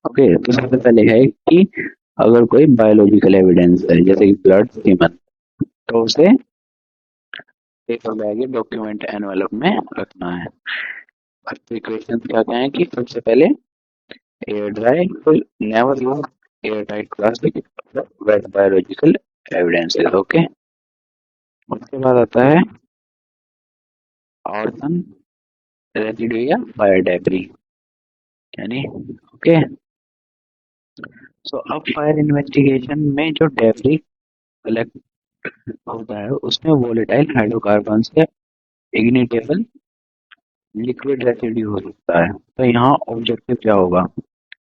Okay, तो सबसे पहले है कि अगर कोई बायोलॉजिकल एविडेंस है जैसे कि ब्लड सीमन, तो उसे पेपर बैग या डॉक्यूमेंट एनवेलप में रखना है। अब प्रिकॉशन क्या क्या है कि सबसे पहले एयर ड्राई, तो never use air tight plastic wet biological evidences. Okay, उसके बाद आता है आर्सन रेसिड्यू या फायर डेब्री, यानी ओके। सो अब फायर इन्वेस्टिगेशन में जो डेब्री कलेक्ट होता है उसमें वोलेटाइल हाइड्रोकार्बन से इग्निटेबल लिक्विड रेसिड्यू हो सकता है। तो यहाँ ऑब्जेक्टिव क्या होगा,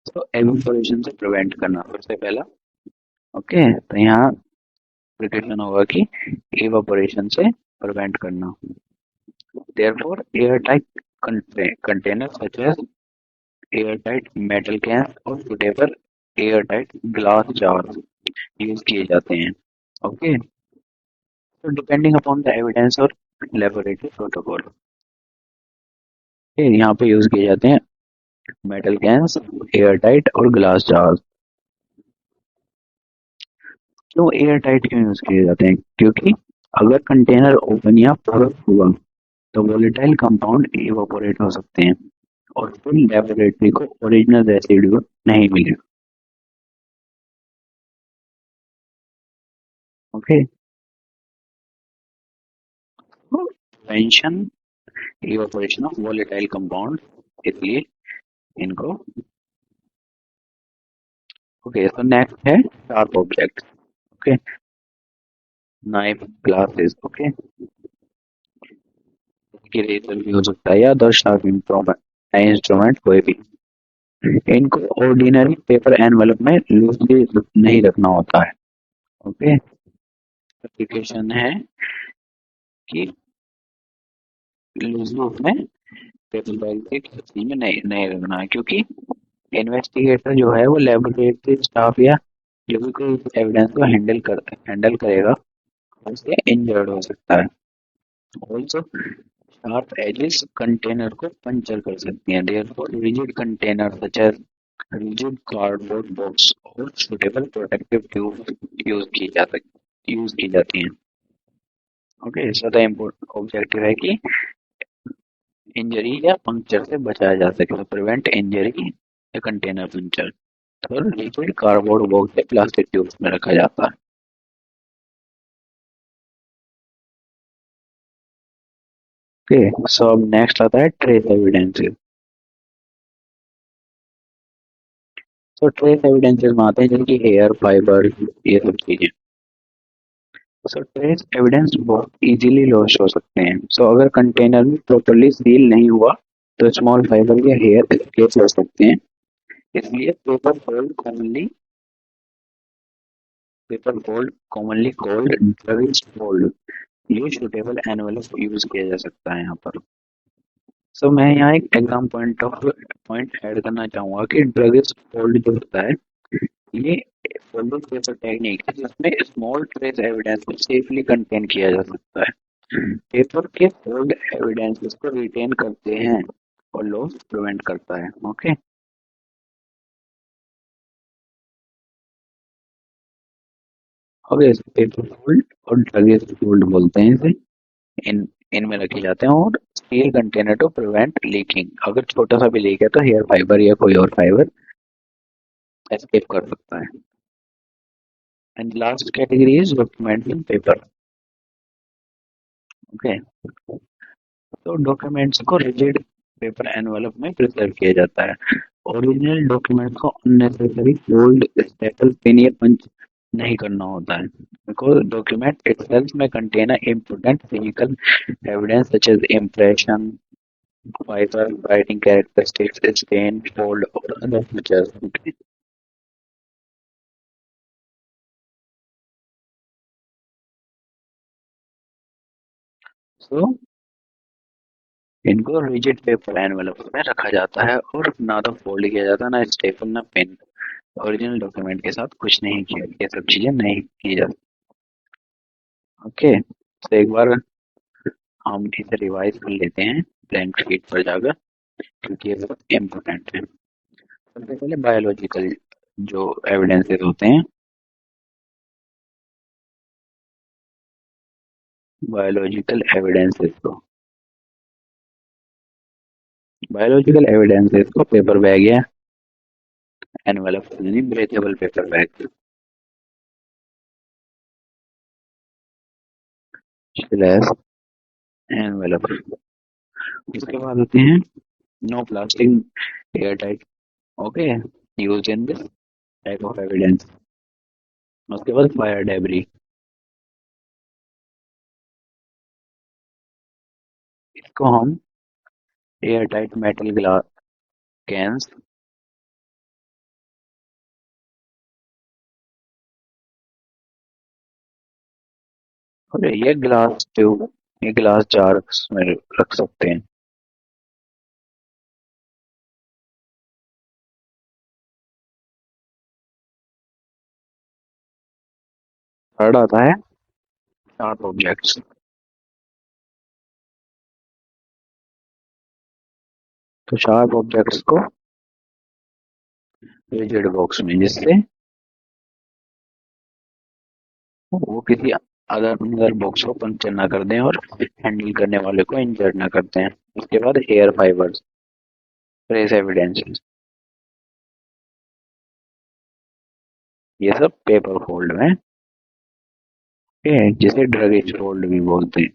तो एवेपोरेशन से प्रिवेंट करना सबसे पहला। ओके, तो यहाँ प्रिकॉशन होगा कि इवापोरेशन से प्रिवेंट करना। Therefore airtight container such as airtight metal can और suitable airtight glass jar use किए जाते हैं। ओके, तो डिपेंडिंग अपॉन द एविडेंस और लेबोरेटरी प्रोटोकॉल यहाँ पे यूज किए जाते हैं मेटल कैन्स, एयरटाइट और ग्लास जार्स। क्यों एयरटाइट क्यों यूज किए जाते हैं, क्योंकि अगर कंटेनर ओपन या पोरस हुआ तो वोलेटाइल कंपाउंड इवापोरेट हो सकते हैं और फिर लेबोरेटरी को ओरिजिनल रेसिड्यू नहीं मिलेगा। Okay, prevention evaporation of volatile compound, इसलिए इनको। ओके, तो नेक्स्ट है sharp object. Okay, knife, glasses. Okay, इसकी रेजर भी हो सकता है या अदर शार्प इंस्ट्रूमेंट कोई भी। इनको ऑर्डिनरी पेपर एनवेलप में लूजली नहीं रखना होता है। ओके, एप्लीकेशन है कि लूजली उसमें पेपर बैग के किसी में नहीं नहीं रखना है, क्योंकि इन्वेस्टिगेटर जो है वो लेबोरेटरी स्टाफ या जो भी कोई एविडेंस को हैंडल करेगा उससे इंजर्ड हो सकता है। ऑल्सो शार्प एजेस कंटेनर को पंचर कर सकती हैं। Therefore rigid container such as rigid cardboard box और सुटेबल प्रोटेक्टिव ट्यूब यूज की जाती हैं। Okay, so the important objective है कि इंजरी या पंक्चर से बचाया जा सके, तो प्रिवेंट इंजरी या कंटेनर पंक्चर। तो लिक्विड कार्डबोर्ड बॉक्स से प्लास्टिक ट्यूब्स में रखा जाता है। ओके, सो अब नेक्स्ट आता है ट्रेस एविडेंसेस। तो ट्रेस एविडेंसेस में आते हैं जिनकी हेयर, फाइबर, ये सब चीजें। सो ट्रेस एविडेंस बहुत इजीली लॉस हो सकते हैं। सो अगर कंटेनर में प्रॉपर्ली सील नहीं हुआ तो स्मॉल फाइबर या हेयर एस्केप हो सकते हैं। इसलिए paper fold commonly called druggist fold, ये सूटेबल एनवेलप यूज किया जा सकता है यहाँ पर। सो मैं यहाँ एक एग्जाम पॉइंट ऐड करना चाहूंगा कि ड्रगिस्ट फोल्ड जो होता है ये फोल्डिंग पेपर टेक्निक है जिसमें स्मॉल ट्रेस एविडेंस को सेफली कंटेन किया जा सकता है। पेपर के फोल्ड एविडेंसेस को रिटेन करते हैं और लॉस प्रिवेंट करता है। ओके, ओके, पेपर फोल्ड और ड्रगिस्ट फोल्ड बोलते हैं इसे। इन इनमें रखे जाते हैं और steel container to prevent leaking. अगर छोटा सा भी लीक है तो हेयर फाइबर या कोई और फाइबर एस्केप कर सकता है। And last category is documenting paper. Okay, तो डॉक्यूमेंट्स को रिजिड पेपर एनवेलप में प्रिजर्व किया जाता है। ओरिजिनल डॉक्यूमेंट्स को अननेसेसरी फोल्ड, स्टेपल, पिन या पंच नहीं करना होता है, बिकॉज डॉक्यूमेंट इटसेल्फ में contain important physical evidence such as impression, fiber, writing characteristics, stain, fold, or other features. Okay. So इनको रिजिड पेपर एनवेलप में रखा जाता है और ना तो फोल्ड किया जाता है, ना स्टेपल, ना पेन। ओरिजिनल डॉक्यूमेंट के साथ कुछ नहीं किया, ये सब चीजें नहीं की जाती। ओके, तो एक बार हम इसे रिवाइज कर लेते हैं ब्लैंक शीट पर जाकर, क्योंकि ये बहुत इम्पोर्टेंट है। सबसे पहले बायोलॉजिकल जो एविडेंसेस होते हैं, बायोलॉजिकल एविडेंसेस को पेपर बैग या एनवेलप यानी breathable paper bag, slash envelope. उसके बाद होते हैं no plastic air tight, okay, use in this type of evidence. उसके बाद फायर डेब्री, इसको हम air tight metal glass cans, और ये ग्लास ट्यूब, ये ग्लास जार में रख सकते हैं। थर्ड आता है शार्प ऑब्जेक्ट्स, तो शार्प ऑब्जेक्ट्स को रिजिड बॉक्स में, जिससे वो किसी अदर बॉक्स को पंक्चर ना कर दें और हैंडल करने वाले को इंजर्ड ना करते हैं। उसके बाद एयर फाइबर्स, ट्रेस एविडेंसेस, ये सब पेपर फोल्ड में, जिसे ड्रगेज फोल्ड भी बोलते हैं।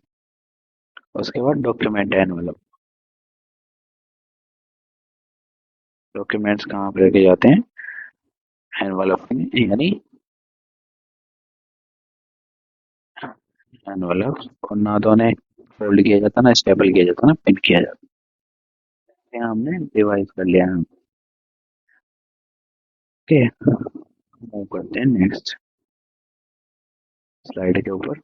उसके बाद डॉक्यूमेंट एनवलप, डॉक्यूमेंट्स कहाँ पे रखे जाते हैं, एनवलप में, यानी एनवलप को ना तो उन्हें फोल्ड किया जाता, ना स्टेपल किया जाता, ना पिन किया जाता। यहाँ हमने डिवाइस कर लिया है। ओके, मूव करते हैं नेक्स्ट स्लाइड के ऊपर।